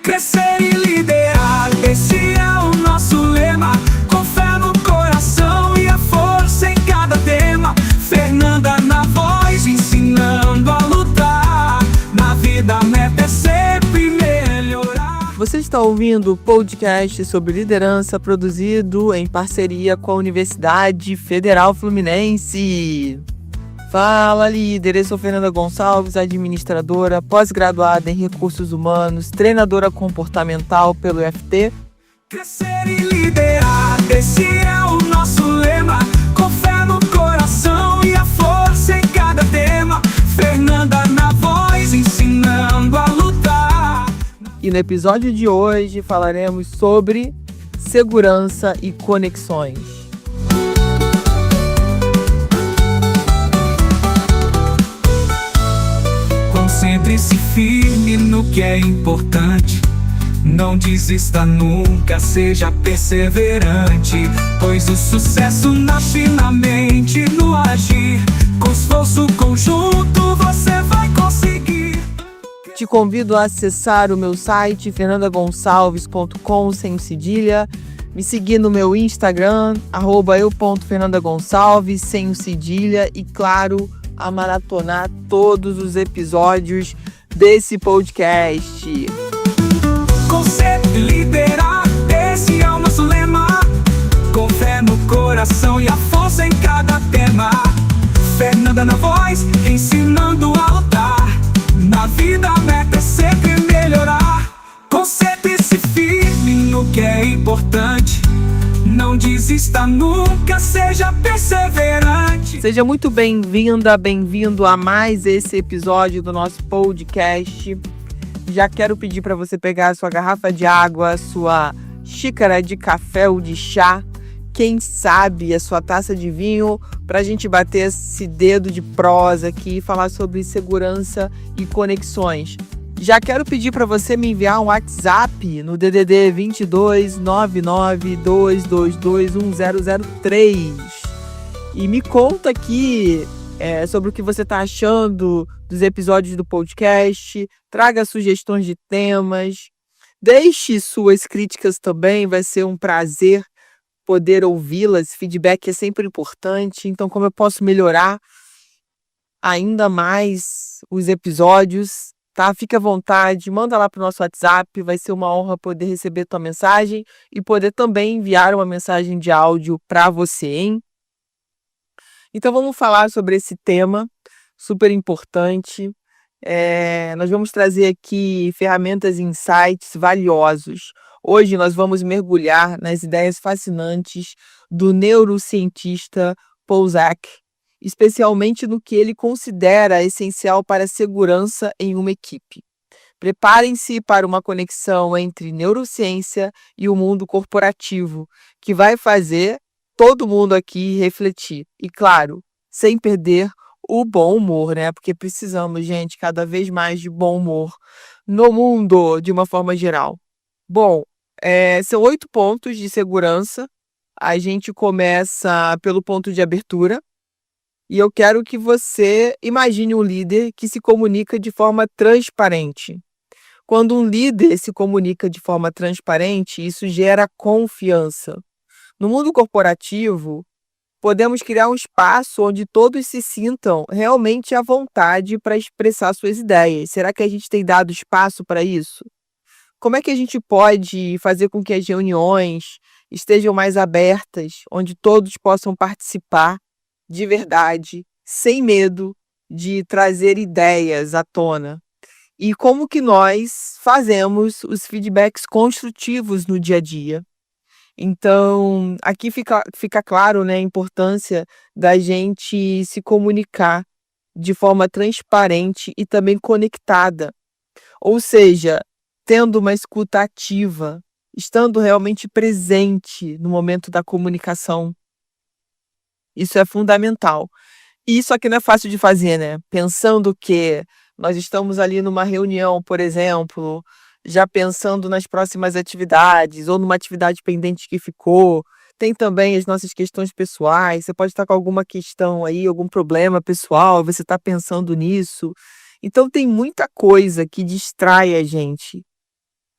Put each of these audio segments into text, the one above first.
Crescer e liderar, esse é o nosso lema. Com fé no coração e a força em cada tema. Fernanda na voz, ensinando a lutar. Na vida a meta é sempre melhorar. Você está ouvindo o podcast sobre liderança produzido em parceria com a Universidade Federal Fluminense. Fala, líder! Eu sou Fernanda Gonçalves, administradora, pós-graduada em Recursos Humanos, treinadora comportamental pelo UFT. Crescer e liderar, esse é o nosso lema. Com fé no coração e a força em cada tema. Fernanda na voz, ensinando a lutar. E no episódio de hoje falaremos sobre segurança e conexões. Concentre-se firme no que é importante. Não desista nunca, seja perseverante. Pois o sucesso nasce na mente, no agir. Com esforço conjunto você vai conseguir. Te convido a acessar o meu site fernandagonçalves.com sem cedilha. Me seguir no meu Instagram, @eu.fernandagonçalves sem cedilha. E claro, a maratonar todos os episódios desse podcast. Conceito de liderar, esse é o nosso lema. Com fé no coração e a força em cada tema. Fernanda na voz, ensinando a lutar. Na vida a meta é sempre melhorar. Concentre-se firme no que é importante. Não desista nunca, seja perseverante. Seja muito bem-vinda, bem-vindo a mais esse episódio do nosso podcast. Já quero pedir para você pegar a sua garrafa de água, a sua xícara de café ou de chá, quem sabe a sua taça de vinho, para a gente bater esse dedo de prosa aqui e falar sobre segurança e conexões. Já quero pedir para você me enviar um WhatsApp no DDD 22 99 222 1003 e me conta aqui sobre o que você está achando dos episódios do podcast. Traga sugestões de temas, deixe suas críticas também, vai ser um prazer poder ouvi-las. Feedback é sempre importante, então como eu posso melhorar ainda mais os episódios, tá? Fique à vontade, manda lá para o nosso WhatsApp, vai ser uma honra poder receber tua mensagem e poder também enviar uma mensagem de áudio para você, hein? Então vamos falar sobre esse tema super importante. Nós vamos trazer aqui ferramentas e insights valiosos. Hoje nós vamos mergulhar nas ideias fascinantes do neurocientista Paul Zak, especialmente no que ele considera essencial para a segurança em uma equipe. Preparem-se para uma conexão entre neurociência e o mundo corporativo, que vai fazer todo mundo aqui refletir. E claro, sem perder o bom humor, né? Porque precisamos, gente, cada vez mais de bom humor no mundo, de uma forma geral. Bom, são 8 pontos de segurança. A gente começa pelo ponto de abertura. E eu quero que você imagine um líder que se comunica de forma transparente. Quando um líder se comunica de forma transparente, isso gera confiança. No mundo corporativo, podemos criar um espaço onde todos se sintam realmente à vontade para expressar suas ideias. Será que a gente tem dado espaço para isso? Como é que a gente pode fazer com que as reuniões estejam mais abertas, onde todos possam participar de verdade, sem medo de trazer ideias à tona? E como que nós fazemos os feedbacks construtivos no dia a dia? Então, aqui fica claro, né, a importância da gente se comunicar de forma transparente e também conectada. Ou seja, tendo uma escuta ativa, estando realmente presente no momento da comunicação. Isso é fundamental. E isso aqui não é fácil de fazer, né? Pensando que nós estamos ali numa reunião, por exemplo, já pensando nas próximas atividades ou numa atividade pendente que ficou. Tem também as nossas questões pessoais. Você pode estar com alguma questão aí, algum problema pessoal, você está pensando nisso. Então tem muita coisa que distrai a gente.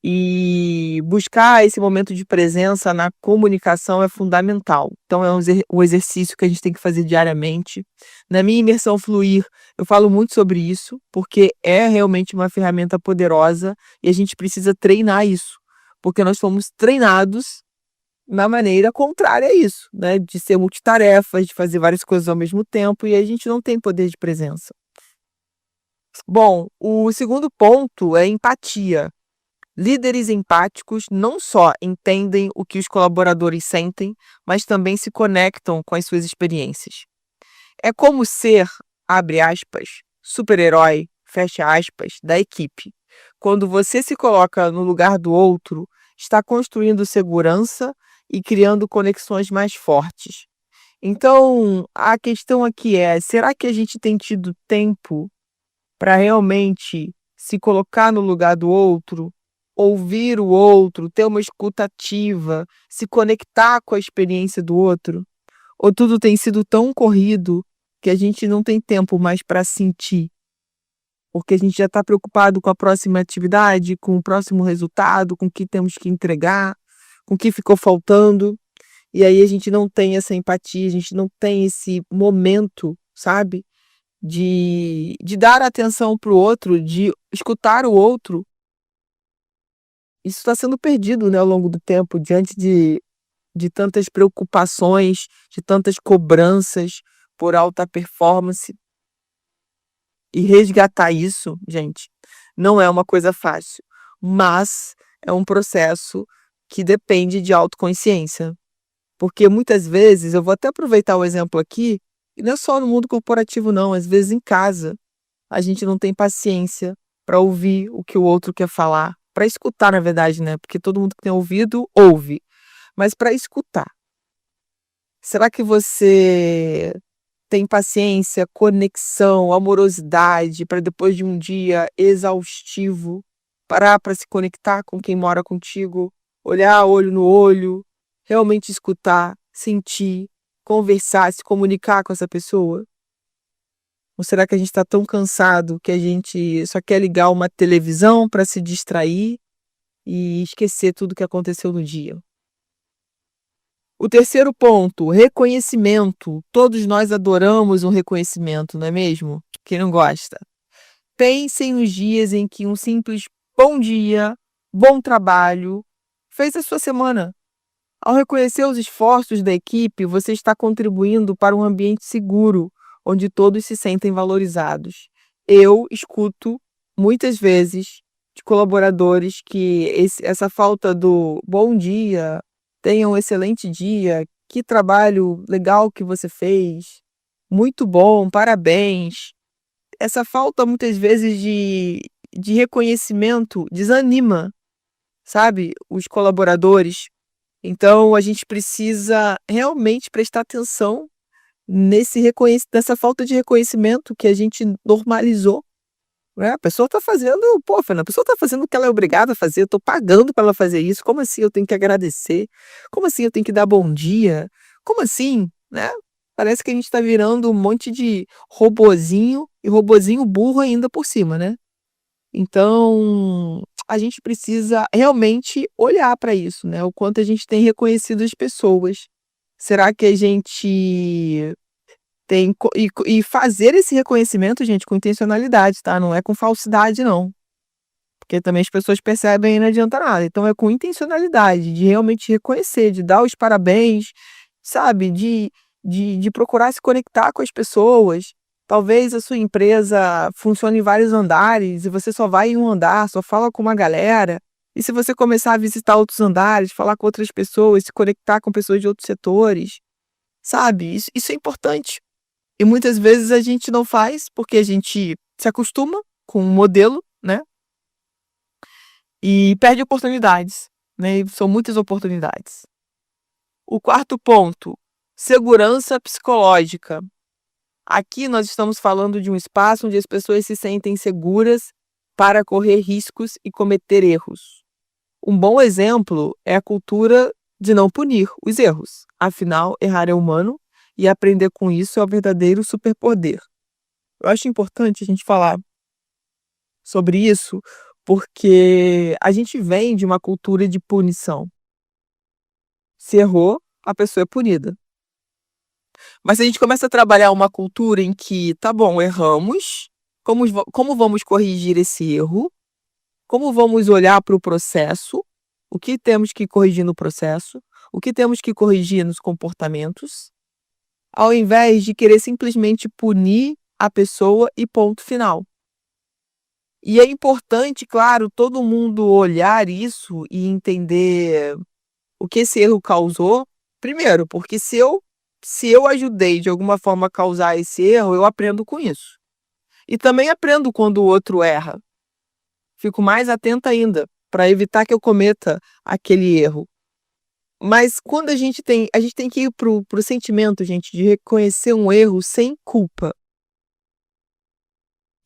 E buscar esse momento de presença na comunicação é fundamental. Então é um exercício que a gente tem que fazer diariamente. Na minha imersão Fluir, eu falo muito sobre isso, porque é realmente uma ferramenta poderosa e a gente precisa treinar isso, porque nós fomos treinados na maneira contrária a isso, né, de ser multitarefas, de fazer várias coisas ao mesmo tempo e a gente não tem poder de presença. Bom, o segundo ponto é empatia. Líderes empáticos não só entendem o que os colaboradores sentem, mas também se conectam com as suas experiências. É como ser, abre aspas, super-herói, fecha aspas, da equipe. Quando você se coloca no lugar do outro, está construindo segurança e criando conexões mais fortes. Então, a questão aqui é: será que a gente tem tido tempo para realmente se colocar no lugar do outro, ouvir o outro, ter uma escuta ativa, se conectar com a experiência do outro? Ou tudo tem sido tão corrido que a gente não tem tempo mais para sentir, porque a gente já está preocupado com a próxima atividade, com o próximo resultado, com o que temos que entregar, com o que ficou faltando, e aí a gente não tem essa empatia, a gente não tem esse momento, sabe? De dar atenção para o outro, de escutar o outro. Isso está sendo perdido, né, ao longo do tempo, diante de tantas preocupações, de tantas cobranças por alta performance. E resgatar isso, gente, não é uma coisa fácil, mas é um processo que depende de autoconsciência. Porque muitas vezes, eu vou até aproveitar o exemplo aqui, e não é só no mundo corporativo não, às vezes em casa, a gente não tem paciência para ouvir o que o outro quer falar, para escutar, na verdade, né? Porque todo mundo que tem ouvido, ouve, mas para escutar. Será que você tem paciência, conexão, amorosidade para depois de um dia exaustivo, parar para se conectar com quem mora contigo, olhar olho no olho, realmente escutar, sentir, conversar, se comunicar com essa pessoa? Ou será que a gente está tão cansado que a gente só quer ligar uma televisão para se distrair e esquecer tudo que aconteceu no dia? O terceiro ponto, reconhecimento. Todos nós adoramos um reconhecimento, não é mesmo? Quem não gosta? Pensem nos dias em que um simples bom dia, bom trabalho, fez a sua semana. Ao reconhecer os esforços da equipe, você está contribuindo para um ambiente seguro, onde todos se sentem valorizados. Eu escuto muitas vezes de colaboradores que essa falta do bom dia, tenha um excelente dia, que trabalho legal que você fez, muito bom, parabéns. Essa falta muitas vezes de reconhecimento desanima, sabe, os colaboradores. Então a gente precisa realmente prestar atenção nessa falta de reconhecimento que a gente normalizou, né? A pessoa está fazendo, pô, Fernanda, a pessoa está fazendo o que ela é obrigada a fazer, eu estou pagando para ela fazer isso, como assim eu tenho que agradecer? Como assim eu tenho que dar bom dia? Como assim, né? Parece que a gente está virando um monte de robozinho e robozinho burro ainda por cima, né? Então, a gente precisa realmente olhar para isso, né? O quanto a gente tem reconhecido as pessoas. Será que a gente tem e fazer esse reconhecimento, gente, com intencionalidade, tá? Não é com falsidade, não. Porque também as pessoas percebem e não adianta nada. Então é com intencionalidade, de realmente reconhecer, de dar os parabéns, sabe? De procurar se conectar com as pessoas. Talvez a sua empresa funcione em vários andares e você só vai em um andar, só fala com uma galera. E se você começar a visitar outros andares, falar com outras pessoas, se conectar com pessoas de outros setores, sabe? Isso é importante. E muitas vezes a gente não faz porque a gente se acostuma com um modelo, né? E perde oportunidades, né? E são muitas oportunidades. O quarto ponto, segurança psicológica. Aqui nós estamos falando de um espaço onde as pessoas se sentem seguras para correr riscos e cometer erros. Um bom exemplo é a cultura de não punir os erros. Afinal, errar é humano e aprender com isso é o verdadeiro superpoder. Eu acho importante a gente falar sobre isso, Porque a gente vem de uma cultura de punição. Se errou, a pessoa é punida. Mas se a gente começa a trabalhar uma cultura em que, tá bom, erramos, como vamos corrigir esse erro? Como vamos olhar para o processo? O que temos que corrigir no processo? O que temos que corrigir nos comportamentos? Ao invés de querer simplesmente punir a pessoa e ponto final. E é importante, claro, todo mundo olhar isso e entender o que esse erro causou. Primeiro, porque se eu ajudei de alguma forma a causar esse erro, eu aprendo com isso. E também aprendo quando o outro erra. Fico mais atenta ainda, para evitar que eu cometa aquele erro. Mas quando a gente tem que ir pro sentimento, gente, de reconhecer um erro sem culpa,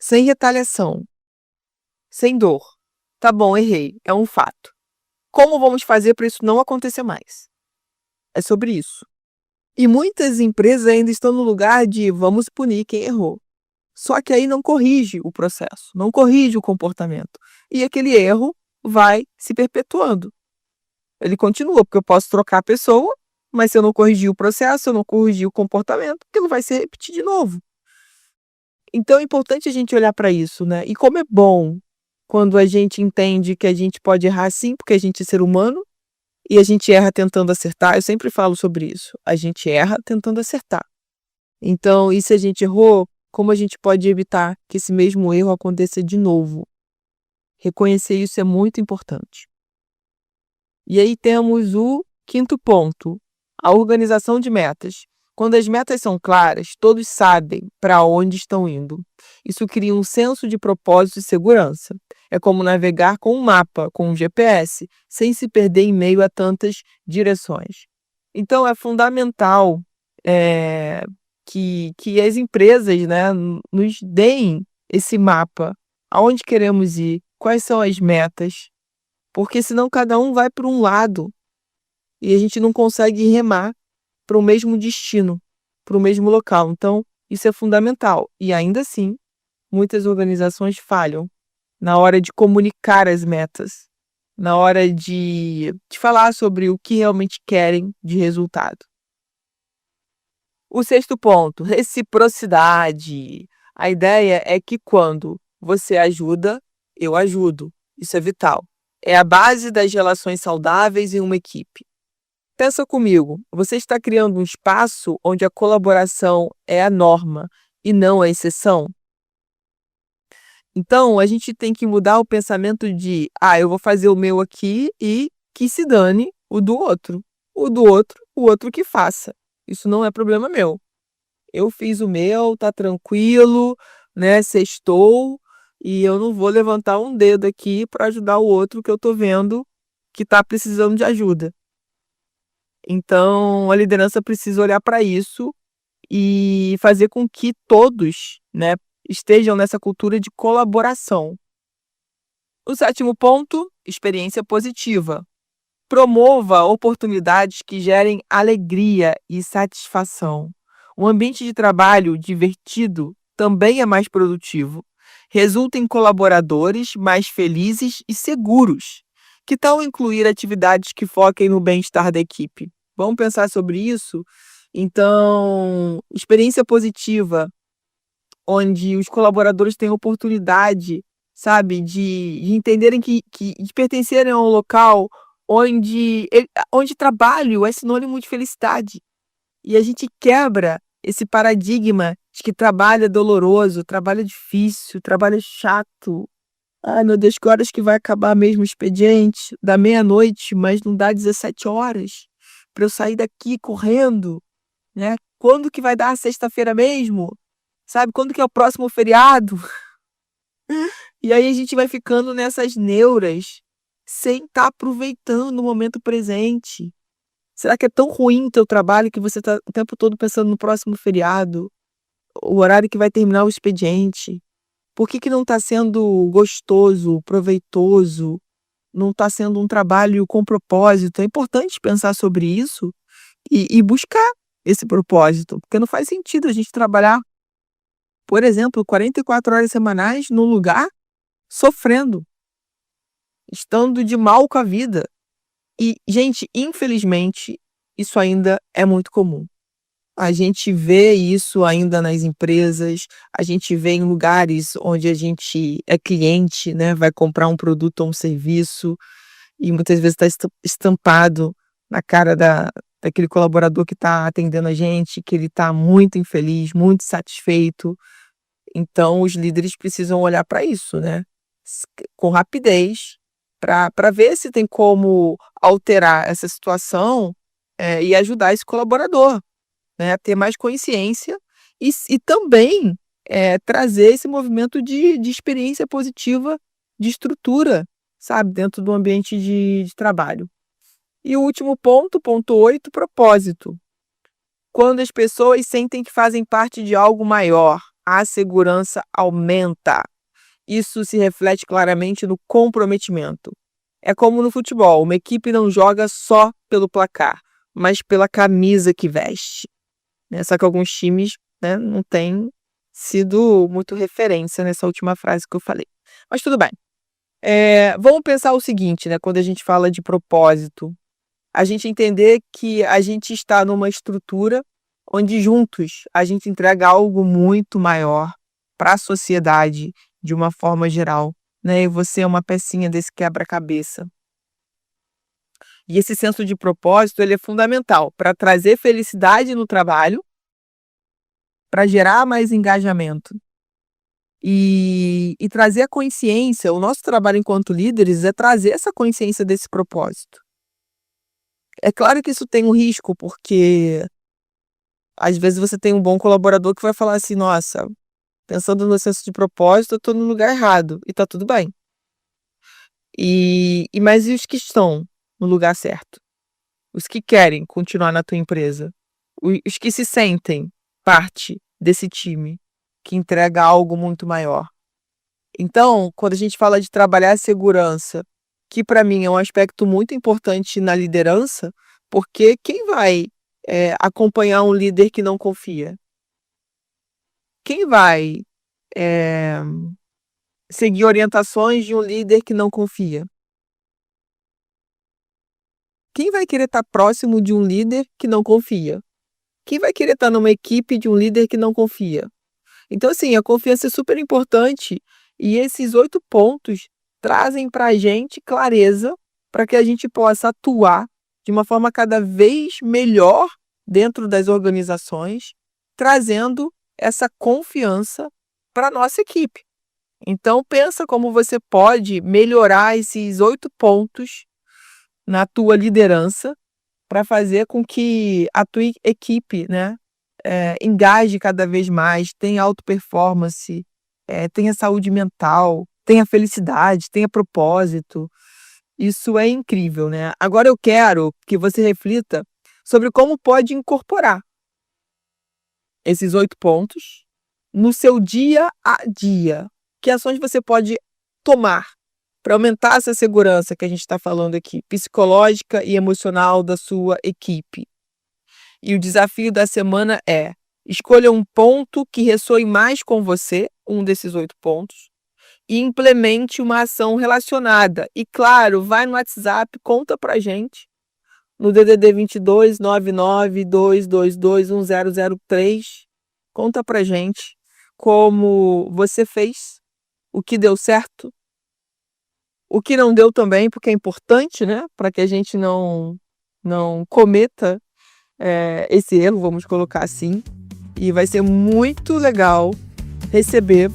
sem retaliação, sem dor. Tá bom, errei, é um fato. Como vamos fazer para isso não acontecer mais? É sobre isso. E muitas empresas ainda estão no lugar de vamos punir quem errou. Só que aí não corrige o processo, não corrige o comportamento. E aquele erro vai se perpetuando. Ele continua, porque eu posso trocar a pessoa, mas se eu não corrigir o processo, se eu não corrigir o comportamento, aquilo vai se repetir de novo. Então é importante a gente olhar para isso, né? E como é bom quando a gente entende que a gente pode errar sim, porque a gente é ser humano, e a gente erra tentando acertar. Eu sempre falo sobre isso. A gente erra tentando acertar. Então, e se a gente errou, como a gente pode evitar que esse mesmo erro aconteça de novo? Reconhecer isso é muito importante. E aí temos o quinto ponto, a organização de metas. Quando as metas são claras, todos sabem para onde estão indo. Isso cria um senso de propósito e segurança. É como navegar com um mapa, com um GPS, sem se perder em meio a tantas direções. Então, é fundamental que as empresas, né, nos deem esse mapa. Aonde queremos ir? Quais são as metas? Porque senão cada um vai para um lado e a gente não consegue remar para o mesmo destino, para o mesmo local. Então, isso é fundamental. E ainda assim, muitas organizações falham na hora de comunicar as metas, na hora de falar sobre o que realmente querem de resultado. O sexto ponto, reciprocidade. A ideia é que quando você ajuda, eu ajudo. Isso é vital. É a base das relações saudáveis em uma equipe. Pensa comigo, você está criando um espaço onde a colaboração é a norma e não a exceção? Então, a gente tem que mudar o pensamento de, eu vou fazer o meu aqui e que se dane o do outro. O outro que faça. Isso não é problema meu. Eu fiz o meu, tá tranquilo, né? Sextou, e eu não vou levantar um dedo aqui para ajudar o outro que eu tô vendo que tá precisando de ajuda. Então, a liderança precisa olhar para isso e fazer com que todos, né, estejam nessa cultura de colaboração. O sétimo ponto, experiência positiva. Promova oportunidades que gerem alegria e satisfação. Um ambiente de trabalho divertido também é mais produtivo. Resulta em colaboradores mais felizes e seguros. Que tal incluir atividades que foquem no bem-estar da equipe? Vamos pensar sobre isso? Então, experiência positiva, onde os colaboradores têm oportunidade, sabe, de entenderem de pertencerem a um local onde trabalho é sinônimo de felicidade. E a gente quebra esse paradigma de que trabalho é doloroso, trabalho é difícil, trabalho é chato. Ai, meu Deus, que horas que vai acabar mesmo o expediente? Dá meia-noite, mas não dá 17 horas para eu sair daqui correndo, né? Quando que vai dar a sexta-feira mesmo? Sabe, quando que é o próximo feriado? E aí a gente vai ficando nessas neuras, sem estar aproveitando o momento presente. Será que é tão ruim o teu trabalho que você está o tempo todo pensando no próximo feriado, o horário que vai terminar o expediente? Por que não está sendo gostoso, proveitoso, não está sendo um trabalho com propósito? É importante pensar sobre isso e buscar esse propósito, porque não faz sentido a gente trabalhar, por exemplo, 44 horas semanais num lugar sofrendo. estando de mal com a vida. E, gente, infelizmente, isso ainda é muito comum. A gente vê isso ainda nas empresas, a gente vê em lugares onde a gente é cliente, né? Vai comprar um produto ou um serviço e muitas vezes está estampado na cara daquele colaborador que está atendendo a gente, que ele está muito infeliz, muito satisfeito. Então, os líderes precisam olhar para isso, né? Com rapidez, para ver se tem como alterar essa situação e ajudar esse colaborador, né, a ter mais consciência e também trazer esse movimento de experiência positiva, de estrutura, sabe, dentro do ambiente de trabalho. E o último ponto, ponto 8, propósito. Quando as pessoas sentem que fazem parte de algo maior, a segurança aumenta. Isso se reflete claramente no comprometimento. É como no futebol, uma equipe não joga só pelo placar, mas pela camisa que veste. Só que alguns times, né, não têm sido muito referência nessa última frase que eu falei. Mas tudo bem. Vamos pensar o seguinte, né, quando a gente fala de propósito. A gente entender que a gente está numa estrutura onde juntos a gente entrega algo muito maior para a sociedade de uma forma geral, né? E você é uma pecinha desse quebra-cabeça. E esse senso de propósito, ele é fundamental para trazer felicidade no trabalho, para gerar mais engajamento e trazer a consciência. O nosso trabalho enquanto líderes é trazer essa consciência desse propósito. É claro que isso tem um risco, porque às vezes você tem um bom colaborador que vai falar assim, nossa, pensando no senso de propósito, eu estou no lugar errado, e tá tudo bem. Mas e os que estão no lugar certo? Os que querem continuar na tua empresa? Os que se sentem parte desse time, que entrega algo muito maior. Então, quando a gente fala de trabalhar a segurança, que para mim é um aspecto muito importante na liderança, porque quem vai acompanhar um líder que não confia? Quem vai seguir orientações de um líder que não confia? Quem vai querer estar próximo de um líder que não confia? Quem vai querer estar numa equipe de um líder que não confia? Então, assim, a confiança é super importante e esses 8 pontos trazem para a gente clareza para que a gente possa atuar de uma forma cada vez melhor dentro das organizações, trazendo essa confiança para a nossa equipe. Então, pensa como você pode melhorar esses 8 pontos na tua liderança para fazer com que a tua equipe, né, engaje cada vez mais, tenha alta performance, tenha saúde mental, tenha felicidade, tenha propósito. Isso é incrível, né? Agora eu quero que você reflita sobre como pode incorporar esses 8 pontos no seu dia a dia. Que ações você pode tomar para aumentar essa segurança que a gente está falando aqui, psicológica e emocional da sua equipe. E o desafio da semana é: escolha um ponto que ressoe mais com você, um desses 8 pontos, e implemente uma ação relacionada. E claro, vai no WhatsApp, conta pra gente, no DDD 22 99 222 1003. Conta pra gente como você fez, o que deu certo, o que não deu também, porque é importante, né? Para que a gente não cometa esse erro, vamos colocar assim. E vai ser muito legal receber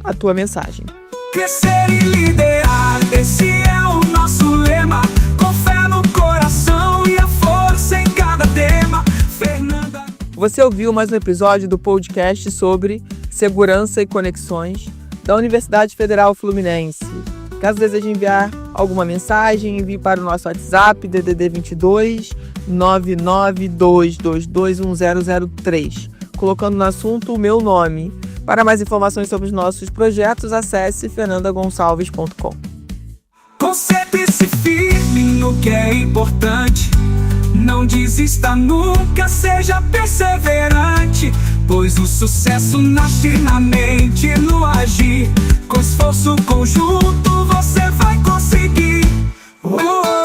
a tua mensagem. Crescer e liderar, esse é o nosso lema. Com fé no coração e a força em cada tema. Fernanda. Você ouviu mais um episódio do podcast sobre segurança e conexões da Universidade Federal Fluminense. Caso deseje enviar alguma mensagem, envie para o nosso WhatsApp DDD 22 99 222 1003, colocando no assunto o meu nome. Para mais informações sobre os nossos projetos, acesse fernandagonçalves.com. Concentre-se firme no que é importante. Não desista nunca, seja perseverante, pois o sucesso nasce na mente, no agir. Com esforço conjunto você vai conseguir. Oh,